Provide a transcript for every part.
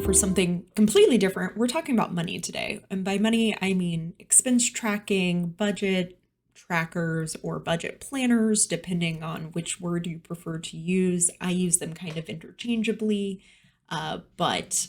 for something completely different. We're talking about money today. And by money, I mean expense tracking, budget trackers, or budget planners, depending on which word you prefer to use. I use them kind of interchangeably, but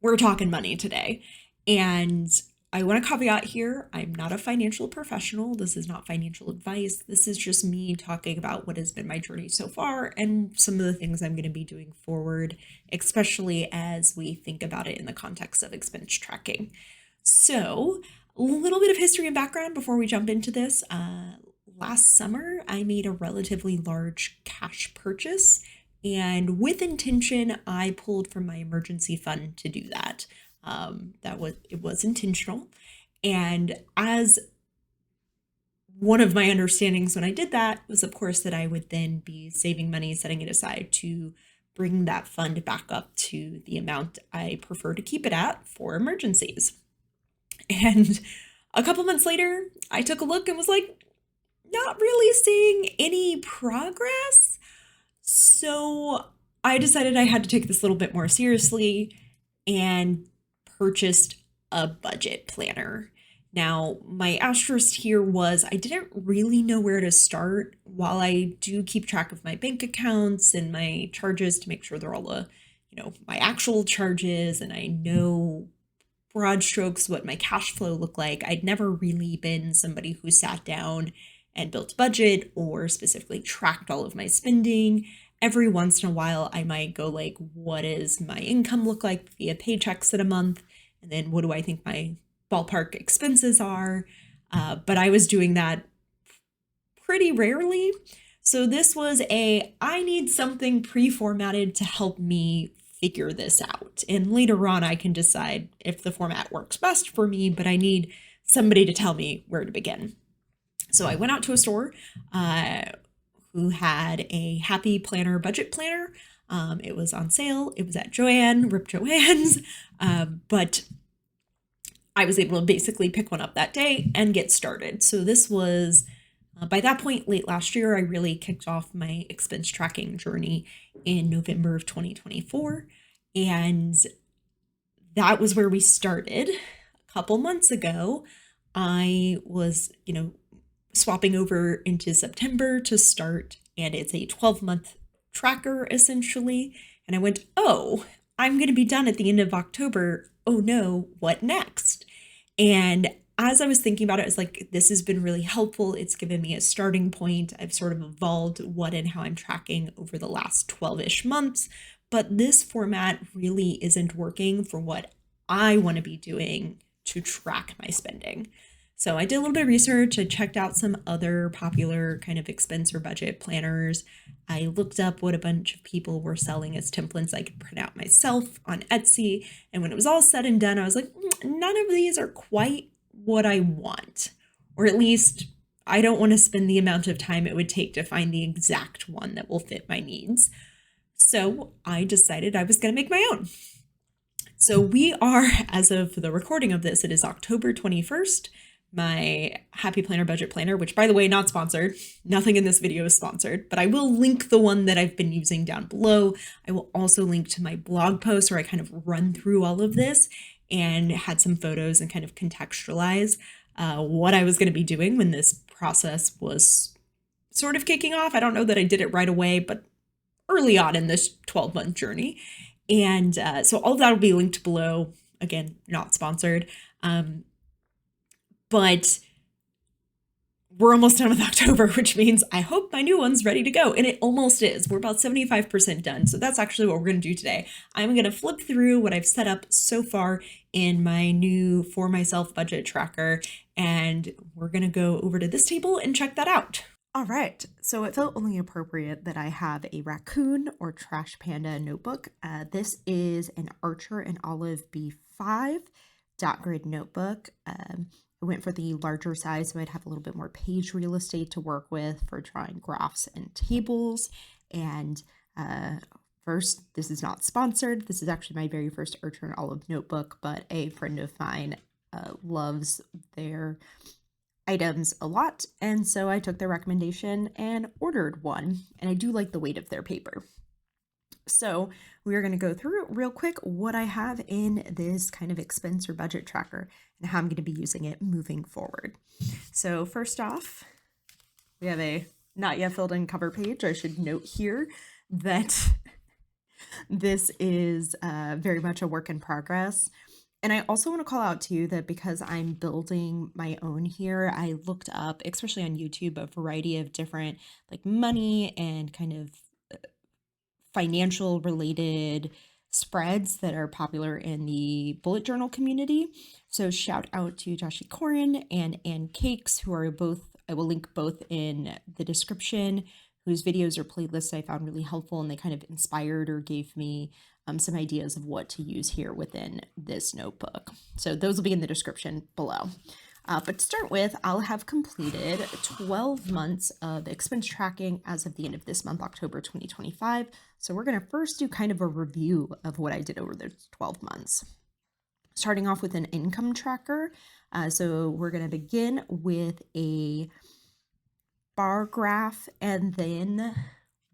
we're talking money today. And I want to caveat here, I'm not a financial professional. This is not financial advice. This is just me talking about what has been my journey so far and some of the things I'm going to be doing forward, especially as we think about it in the context of expense tracking. So, a little bit of history and background before we jump into this. Last summer, I made a relatively large cash purchase, and with intention, I pulled from my emergency fund to do that. It was intentional. And as one of my understandings when I did that was, of course, that I would then be saving money, setting it aside to bring that fund back up to the amount I prefer to keep it at for emergencies. And a couple months later, I took a look and was like, not really seeing any progress. So I decided I had to take this a little bit more seriously and purchased a budget planner. Now, my asterisk here was I didn't really know where to start. While I do keep track of my bank accounts and my charges to make sure they're all my actual charges, and I know broad strokes what my cash flow looked like, I'd never really been somebody who sat down and built a budget or specifically tracked all of my spending. Every once in a while, I might go like, what does my income look like via paychecks in a month? And then what do I think my ballpark expenses are? But I was doing that pretty rarely. So this was I need something pre-formatted to help me figure this out. And later on, I can decide if the format works best for me, but I need somebody to tell me where to begin. So I went out to a store who had a Happy Planner budget planner. It was on sale. It was at Joann, Rip Joann's, but I was able to basically pick one up that day and get started. So this was, by that point, late last year, I really kicked off my expense tracking journey in November of 2024. And that was where we started. A couple months ago, I was, swapping over into September to start, and it's a 12-month tracker essentially. And I went, oh, I'm going to be done at the end of October. Oh no, what next? And as I was thinking about it, I was like, this has been really helpful. It's given me a starting point. I've sort of evolved what and how I'm tracking over the last 12-ish months, but this format really isn't working for what I want to be doing to track my spending. So I did a little bit of research. I checked out some other popular kind of expense or budget planners. I looked up what a bunch of people were selling as templates I could print out myself on Etsy. And when it was all said and done, I was like, none of these are quite what I want. Or at least I don't want to spend the amount of time it would take to find the exact one that will fit my needs. So I decided I was going to make my own. So we are, as of the recording of this, it is October 21st. My Happy Planner budget planner, which by the way, not sponsored. Nothing in this video is sponsored, but I will link the one that I've been using down below. I will also link to my blog post where I kind of run through all of this and had some photos and kind of contextualize what I was going to be doing when this process was sort of kicking off. I don't know that I did it right away, but early on in this 12-month journey. And so all of that will be linked below. Again, not sponsored. But we're almost done with October, which means I hope my new one's ready to go. And it almost is. We're about 75% done. So that's actually what we're going to do today. I'm going to flip through what I've set up so far in my new For Myself budget tracker. And we're going to go over to this table and check that out. All right, so it felt only appropriate that I have a raccoon or trash panda notebook. This is an Archer and Olive B5 dot grid notebook. I went for the larger size so I'd have a little bit more page real estate to work with for drawing graphs and tables. And first, this is not sponsored. This is actually my very first Archer and Olive notebook, but a friend of mine loves their items a lot, and so I took their recommendation and ordered one, and I do like the weight of their paper. So we're going to go through real quick what I have in this kind of expense or budget tracker and how I'm going to be using it moving forward. So first off, we have a not yet filled in cover page. I should note here that this is very much a work in progress. And I also want to call out too that because I'm building my own here, I looked up, especially on YouTube, a variety of different like money and kind of financial related spreads that are popular in the bullet journal community. So shout out to Joshi Corin and Ann Cakes, who are both, I will link both in the description, whose videos or playlists I found really helpful, and they kind of inspired or gave me some ideas of what to use here within this notebook. So those will be in the description below. But to start with, I'll have completed 12 months of expense tracking as of the end of this month, October 2025. So we're going to first do kind of a review of what I did over those 12 months. Starting off with an income tracker. So we're going to begin with a bar graph, and then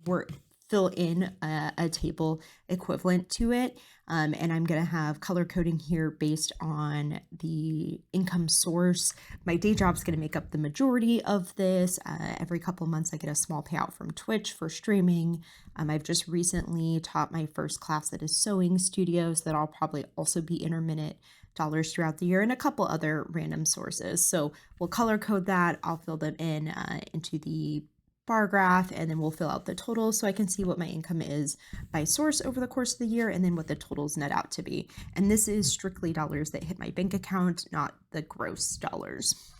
we're fill in a table equivalent to it. And I'm going to have color coding here based on the income source. My day job is going to make up the majority of this. Every couple of months, I get a small payout from Twitch for streaming. I've just recently taught my first class at a sewing studio, so that'll probably also be intermittent dollars throughout the year, and a couple other random sources. So we'll color code that. I'll fill them in into the bar graph, and then we'll fill out the totals so I can see what my income is by source over the course of the year, and then what the totals net out to be. And this is strictly dollars that hit my bank account, not the gross dollars.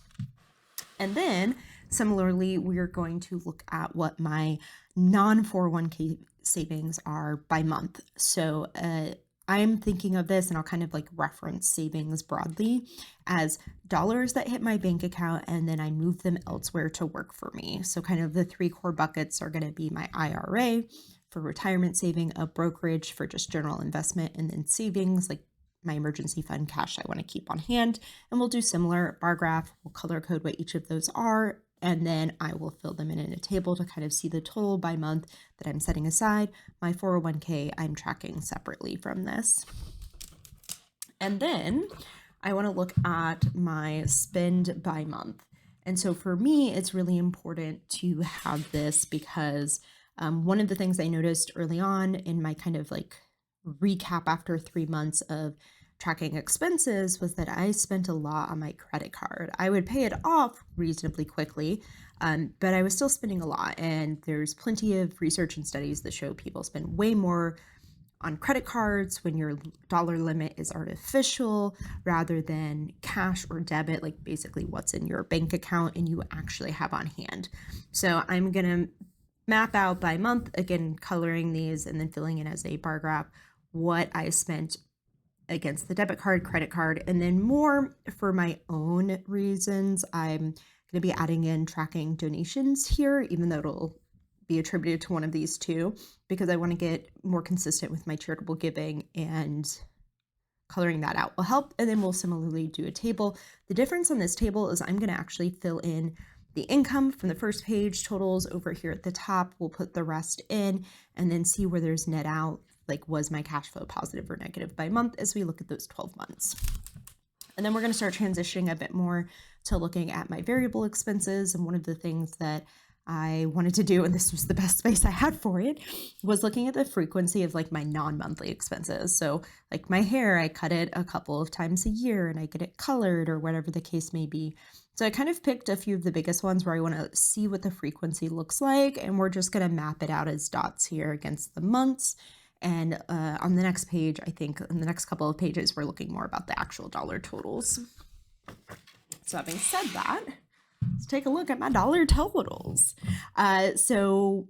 And then similarly, we're going to look at what my non-401k savings are by month. So I'm thinking of this, and I'll kind of like reference savings broadly as dollars that hit my bank account and then I move them elsewhere to work for me. So kind of the three core buckets are going to be my IRA for retirement saving, a brokerage for just general investment, and then savings like my emergency fund cash I want to keep on hand. And we'll do similar bar graph. We'll color code what each of those are, and then I will fill them in a table to kind of see the total by month that I'm setting aside. My 401k I'm tracking separately from this. And then I want to look at my spend by month. And so for me, it's really important to have this because one of the things I noticed early on in my kind of like recap after 3 months of tracking expenses was that I spent a lot on my credit card. I would pay it off reasonably quickly, but I was still spending a lot. And there's plenty of research and studies that show people spend way more on credit cards when your dollar limit is artificial rather than cash or debit, like basically what's in your bank account and you actually have on hand. So I'm going to map out by month, again, coloring these and then filling in as a bar graph what I spent against the debit card, credit card, and then more for my own reasons. I'm going to be adding in tracking donations here, even though it'll be attributed to one of these two, because I want to get more consistent with my charitable giving, and coloring that out will help. And then we'll similarly do a table. The difference on this table is I'm going to actually fill in the income from the first page, totals over here at the top. We'll put the rest in and then see where there's net out, like was my cash flow positive or negative by month as we look at those 12 months. And then we're going to start transitioning a bit more to looking at my variable expenses. And one of the things that I wanted to do, and this was the best space I had for it, was looking at the frequency of like my non-monthly expenses. So like my hair, I cut it a couple of times a year and I get it colored or whatever the case may be. So I kind of picked a few of the biggest ones where I want to see what the frequency looks like. And we're just going to map it out as dots here against the months. And on the next page, I think in the next couple of pages, we're looking more about the actual dollar totals. So having said that, let's take a look at my dollar totals. So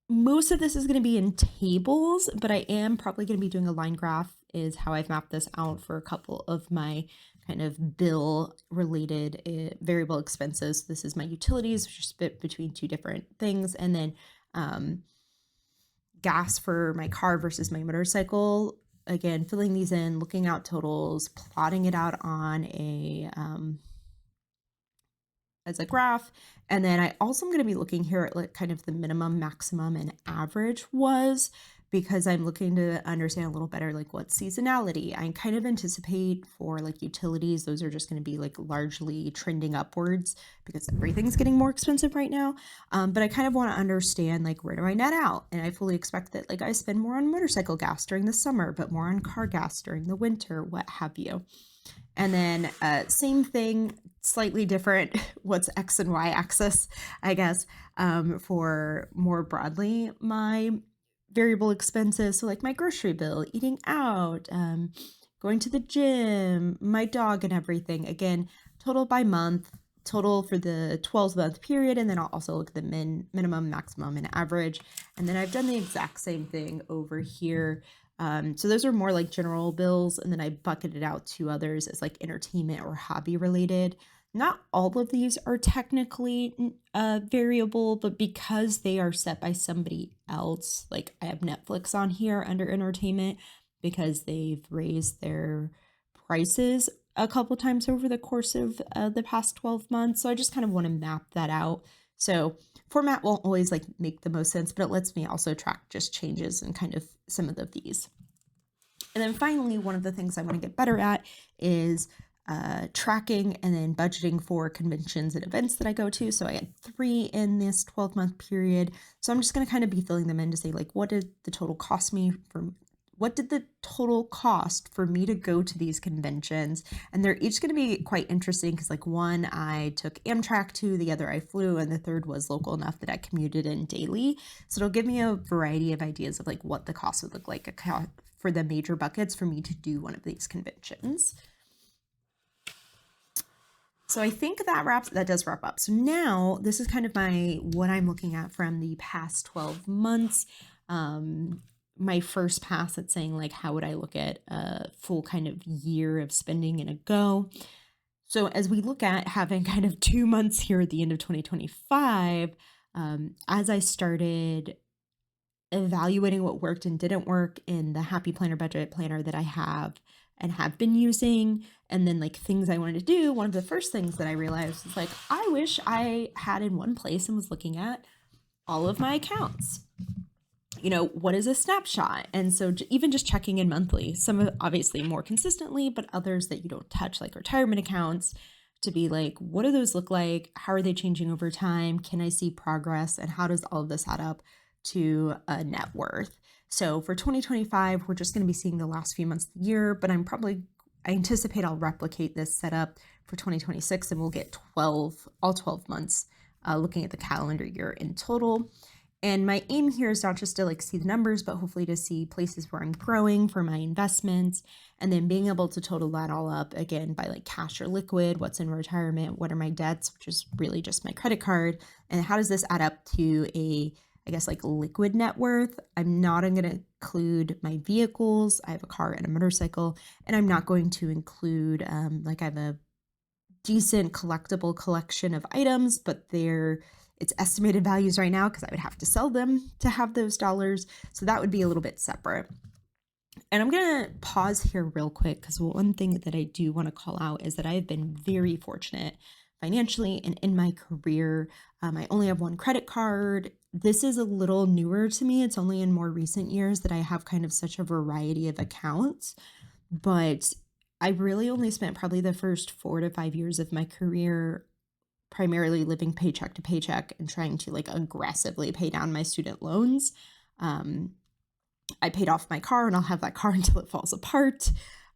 most of this is going to be in tables, but I am probably going to be doing a line graph is how I've mapped this out for a couple of my kind of bill related variable expenses. This is my utilities, which are split between two different things. And then gas for my car versus my motorcycle. Again, filling these in, looking out totals, plotting it out on a as a graph. And then I also am going to be looking here at like kind of the minimum, maximum, and average was, because I'm looking to understand a little better like what seasonality. I kind of anticipate for like utilities, those are just going to be like largely trending upwards because everything's getting more expensive right now. But I kind of want to understand like where do I net out? And I fully expect that like I spend more on motorcycle gas during the summer, but more on car gas during the winter, what have you. And then same thing, slightly different, what's X and Y axis, I guess, for more broadly, my variable expenses. So like my grocery bill, eating out, going to the gym, my dog and everything. Again, total by month, total for the 12-month period. And then I'll also look at the minimum, maximum, and average. And then I've done the exact same thing over here. So those are more like general bills, and then I bucketed out two others as like entertainment or hobby related. Not all of these are technically variable, but because they are set by somebody else, like I have Netflix on here under entertainment because they've raised their prices a couple times over the course of the past 12 months. So I just kind of want to map that out. So format won't always like make the most sense, but it lets me also track just changes and kind of some of these. And then finally, one of the things I want to get better at is tracking and then budgeting for conventions and events that I go to. So I had 3 in this 12-month period. So I'm just going to kind of be filling them in to say like, what did the total cost for me to go to these conventions? And they're each going to be quite interesting because like one I took Amtrak to, the other I flew, and the third was local enough that I commuted in daily. So it'll give me a variety of ideas of like what the cost would look like for the major buckets for me to do one of these conventions. So I think that does wrap up. So now this is kind of what I'm looking at from the past 12 months. My first pass at saying like, how would I look at a full kind of year of spending in a go? So as we look at having kind of 2 months here at the end of 2025, as I started evaluating what worked and didn't work in the Happy Planner budget planner that I have and have been using, and then like things I wanted to do, one of the first things that I realized was like, I wish I had in one place and was looking at all of my accounts. You know, what is a snapshot? And so even just checking in monthly, some of obviously more consistently, but others that you don't touch, like retirement accounts, to be like, what do those look like? How are they changing over time? Can I see progress? And how does all of this add up to a net worth? So for 2025, we're just going to be seeing the last few months of the year, but I anticipate I'll replicate this setup for 2026 and we'll get all 12 months looking at the calendar year in total. And my aim here is not just to like see the numbers, but hopefully to see places where I'm growing for my investments, and then being able to total that all up again by like cash or liquid, what's in retirement, what are my debts, which is really just my credit card, and how does this add up to I guess like liquid net worth. I'm not going to include my vehicles. I have a car and a motorcycle, and I'm not going to include like I have a decent collectible collection of items, but it's estimated values right now because I would have to sell them to have those dollars. So that would be a little bit separate. And I'm going to pause here real quick because one thing that I do want to call out is that I've been very fortunate financially and in my career. I only have one credit card. This is a little newer to me. It's only in more recent years that I have kind of such a variety of accounts, but I really only spent probably the first 4 to 5 years of my career primarily living paycheck to paycheck and trying to like aggressively pay down my student loans. I paid off my car and I'll have that car until it falls apart.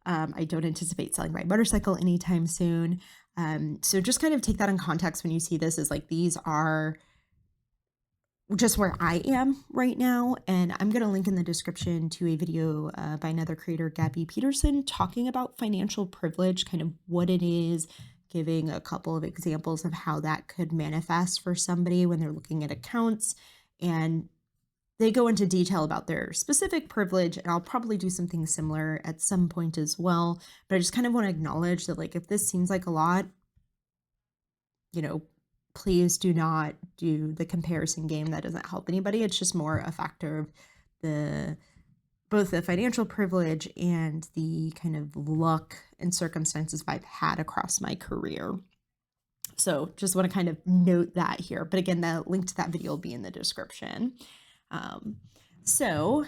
I don't anticipate selling my motorcycle anytime soon. So just kind of take that in context when you see this as like, these are just where I am right now. And I'm going to link in the description to a video by another creator, Gabby Peterson, talking about financial privilege, kind of what it is, giving a couple of examples of how that could manifest for somebody when they're looking at accounts. And they go into detail about their specific privilege, and I'll probably do something similar at some point as well. But I just kind of want to acknowledge that like, if this seems like a lot, please do not do the comparison game. That doesn't help anybody. It's just more a factor of both the financial privilege and the kind of luck and circumstances I've had across my career. So just want to kind of note that here. But again, the link to that video will be in the description. So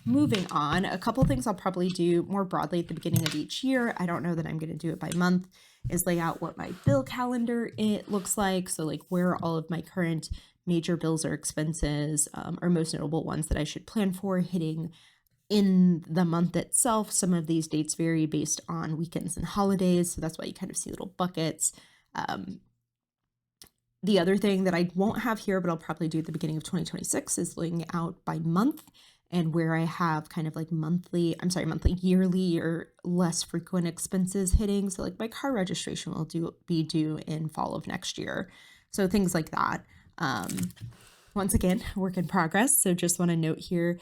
moving on, a couple things I'll probably do more broadly at the beginning of each year. I don't know that I'm going to do it by month, is lay out what my bill calendar it looks like. So like where all of my current major bills or expenses or most notable ones that I should plan for hitting in the month itself. Some of these dates vary based on weekends and holidays. So that's why you kind of see little buckets. The other thing that I won't have here, but I'll probably do at the beginning of 2026 is laying out by month and where I have kind of like monthly, yearly or less frequent expenses hitting. So like my car registration will be due in fall of next year. So things like that. Once again, work in progress. So just want to note here,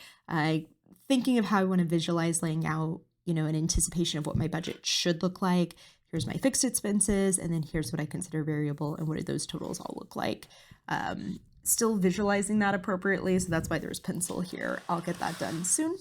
thinking of how I want to visualize laying out, an anticipation of what my budget should look like. Here's my fixed expenses, and then here's what I consider variable, and what do those totals all look like. Still visualizing that appropriately, so that's why there's pencil here. I'll get that done soon.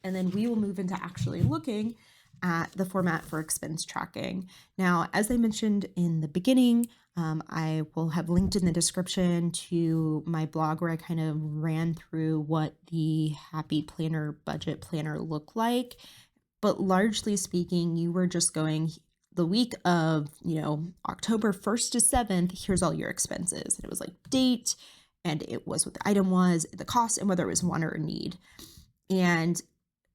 And then we will move into actually looking at the format for expense tracking. Now, as I mentioned in the beginning, I will have linked in the description to my blog where I kind of ran through what the Happy Planner budget planner looked like. But largely speaking, you were just going the week of, October 1st to 7th, here's all your expenses. And it was like date, and it was what the item was, the cost, and whether it was want or a need. And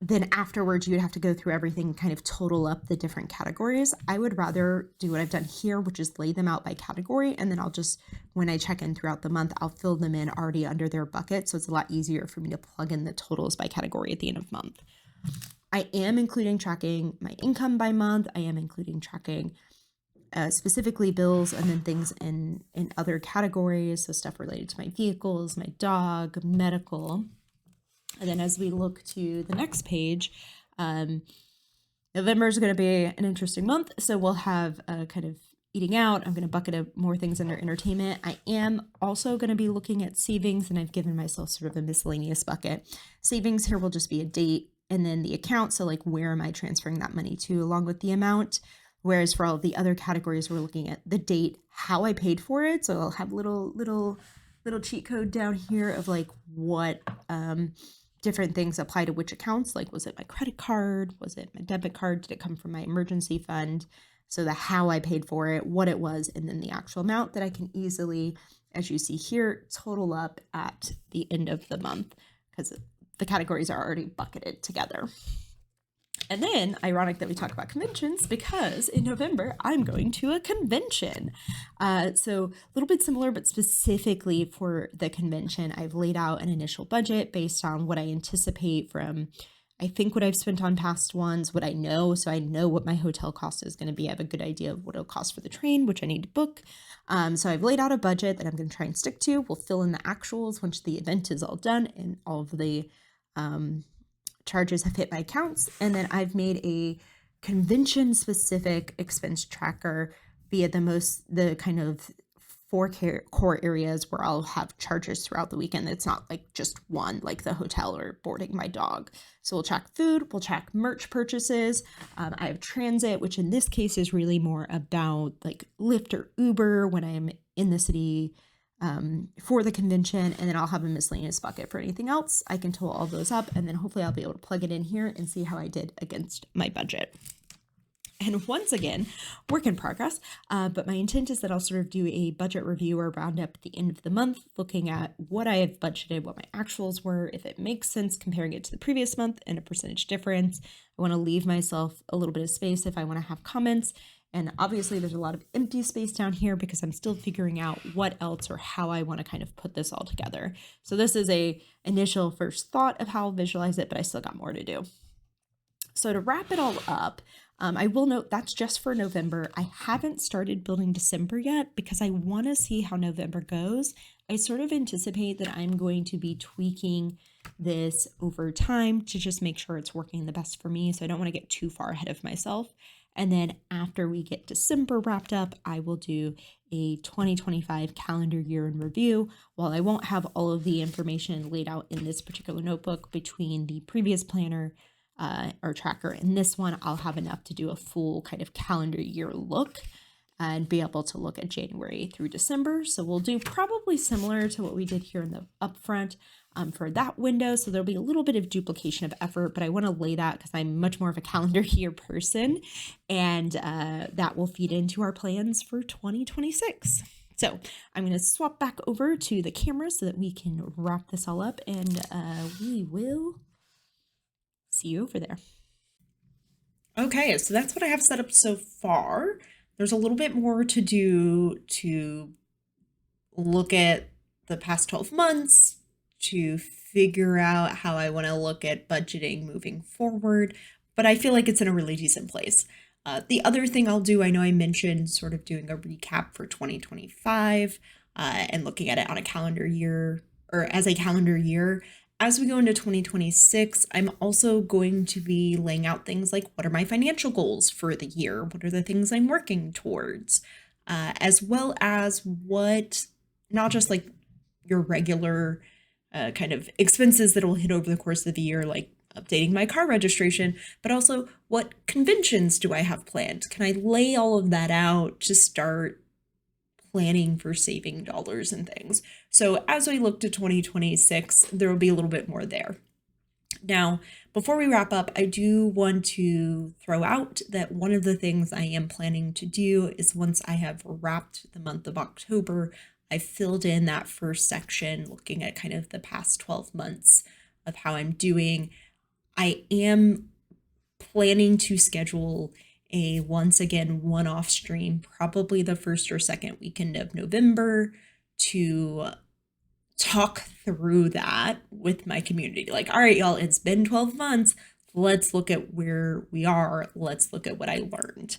then afterwards, you would have to go through everything and kind of total up the different categories. I would rather do what I've done here, which is lay them out by category. And then I'll just, when I check in throughout the month, I'll fill them in already under their bucket. So it's a lot easier for me to plug in the totals by category at the end of month. I am including tracking my income by month. I am including tracking specifically bills and then things in other categories. So stuff related to my vehicles, my dog, medical. And then as we look to the next page, November is going to be an interesting month. So we'll have kind of eating out. I'm going to bucket more things under entertainment. I am also going to be looking at savings, and I've given myself sort of a miscellaneous bucket. Savings here will just be a date, and then the account. So like, where am I transferring that money to along with the amount? Whereas for all of the other categories, we're looking at the date, how I paid for it. So I'll have little cheat code down here of like what different things apply to which accounts. Like, was it my credit card? Was it my debit card? Did it come from my emergency fund? So the how I paid for it, what it was, and then the actual amount that I can easily, as you see here, total up at the end of the month, because the categories are already bucketed together. And then, ironic that we talk about conventions, because in November, I'm going to a convention. So a little bit similar, but specifically for the convention, I've laid out an initial budget based on what I anticipate from, I think, what I've spent on past ones, what I know. So I know what my hotel cost is going to be. I have a good idea of what it'll cost for the train, which I need to book. So I've laid out a budget that I'm going to try and stick to. We'll fill in the actuals once the event is all done and all of the charges have hit my accounts. And then I've made a convention specific expense tracker via the kind of four core areas where I'll have charges throughout the weekend. It's not like just one, like the hotel or boarding my dog. So we'll track food, we'll track merch purchases. I have transit, which in this case is really more about like Lyft or Uber when I'm in the city for the convention. And then I'll have a miscellaneous bucket for anything else. I can total all those up, and then hopefully I'll be able to plug it in here and see how I did against my budget. And once again, work in progress, but my intent is that I'll sort of do a budget review or roundup at the end of the month, looking at what I have budgeted, what my actuals were, if it makes sense comparing it to the previous month and a percentage difference. I want to leave myself a little bit of space if I want to have comments. And obviously there's a lot of empty space down here because I'm still figuring out what else or how I want to kind of put this all together. So this is a initial first thought of how I'll visualize it, but I still got more to do. So to wrap it all up, I will note that's just for November. I haven't started building December yet because I want to see how November goes. I sort of anticipate that I'm going to be tweaking this over time to just make sure it's working the best for me. So I don't want to get too far ahead of myself. And then after we get December wrapped up, I will do a 2025 calendar year in review. While I won't have all of the information laid out in this particular notebook between the previous planner or tracker and this one, I'll have enough to do a full kind of calendar year look and be able to look at January through December. So we'll do probably similar to what we did here in the upfront. for that window. So there'll be a little bit of duplication of effort, but I want to lay that because I'm much more of a calendar year person, and that will feed into our plans for 2026. So I'm going to swap back over to the camera so that we can wrap this all up, and we will see you over there. Okay, so that's what I have set up so far. There's a little bit more to do to look at the past 12 months, to figure out how I want to look at budgeting moving forward, but I feel like it's in a really decent place. The other thing I'll do, I know I mentioned sort of doing a recap for 2025 and looking at it on a calendar year or as a calendar year. As we go into 2026, I'm also going to be laying out things like what are my financial goals for the year? What are the things I'm working towards? As well as what, not just like your regular kind of expenses that will hit over the course of the year, like updating my car registration, but also what conventions do I have planned? Can I lay all of that out to start planning for saving dollars and things? So as we look to 2026, there will be a little bit more there. Now, before we wrap up, I do want to throw out that one of the things I am planning to do is once I have wrapped the month of October, I filled in that first section looking at kind of the past 12 months of how I'm doing. I am planning to schedule a once again one-off stream, probably the first or second weekend of November, to talk through that with my community. Like, all right, y'all, it's been 12 months. Let's look at where we are. Let's look at what I learned.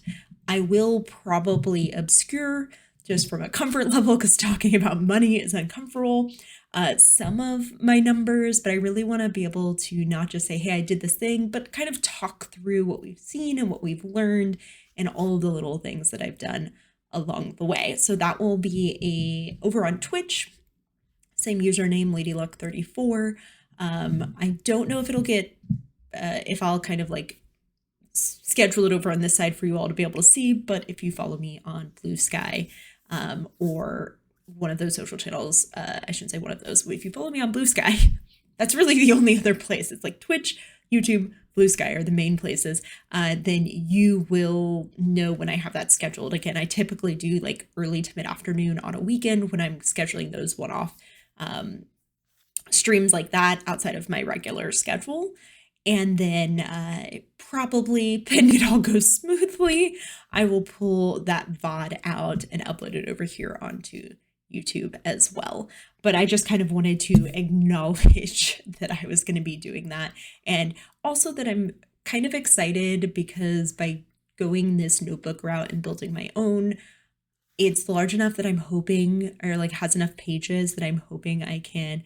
I will probably obscure, just from a comfort level, because talking about money is uncomfortable, some of my numbers, but I really want to be able to not just say, hey, I did this thing, but kind of talk through what we've seen and what we've learned and all the little things that I've done along the way. So that will be over on Twitch, same username, LadyLuck34. I don't know if it'll get, if I'll kind of like schedule it over on this side for you all to be able to see, but if you follow me on Blue Sky, or one of those social channels, I shouldn't say one of those, but if you follow me on Blue Sky, that's really the only other place. It's like Twitch, YouTube, Blue Sky are the main places. Then you will know when I have that scheduled. Again, I typically do like early to mid-afternoon on a weekend when I'm scheduling those one-off streams like that outside of my regular schedule. And then probably, pending it all goes smoothly, I will pull that VOD out and upload it over here onto YouTube as well. But I just kind of wanted to acknowledge that I was going to be doing that. And also that I'm kind of excited because by going this notebook route and building my own, it's large enough that I'm hoping, or like has enough pages that I'm hoping I can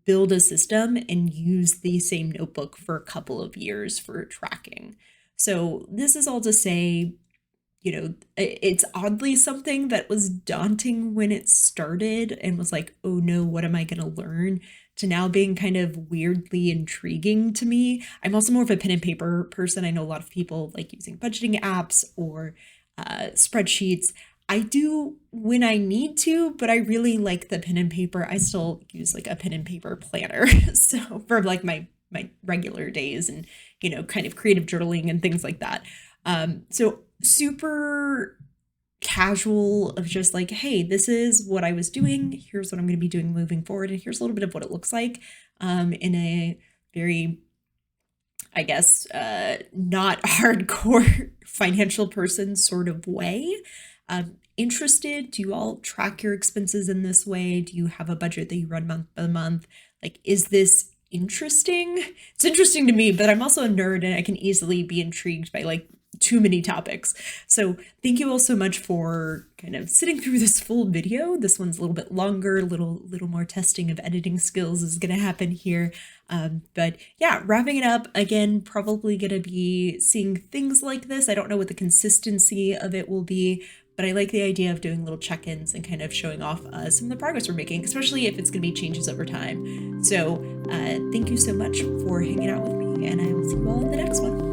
build a system and use the same notebook for a couple of years for tracking. So this is all to say, you know, it's oddly something that was daunting when it started and was like, oh no, what am I going to learn? To now being kind of weirdly intriguing to me. I'm also more of a pen and paper person. I know a lot of people like using budgeting apps or spreadsheets. I do when I need to, but I really like the pen and paper. I still use like a pen and paper planner. So for like my regular days and, you know, kind of creative journaling and things like that. So super casual of just like, hey, this is what I was doing. Here's what I'm going to be doing moving forward. And here's a little bit of what it looks like in a very, I guess, not hardcore financial person sort of way. Interested? Do you all track your expenses in this way? Do you have a budget that you run month by month? Like, is this interesting? It's interesting to me, but I'm also a nerd and I can easily be intrigued by like too many topics. So thank you all so much for kind of sitting through this full video. This one's a little bit longer, little more testing of editing skills is going to happen here. But yeah, wrapping it up again, probably going to be seeing things like this. I don't know what the consistency of it will be, but I like the idea of doing little check-ins and kind of showing off some of the progress we're making, especially if it's going to be changes over time. So thank you so much for hanging out with me, and I will see you all in the next one.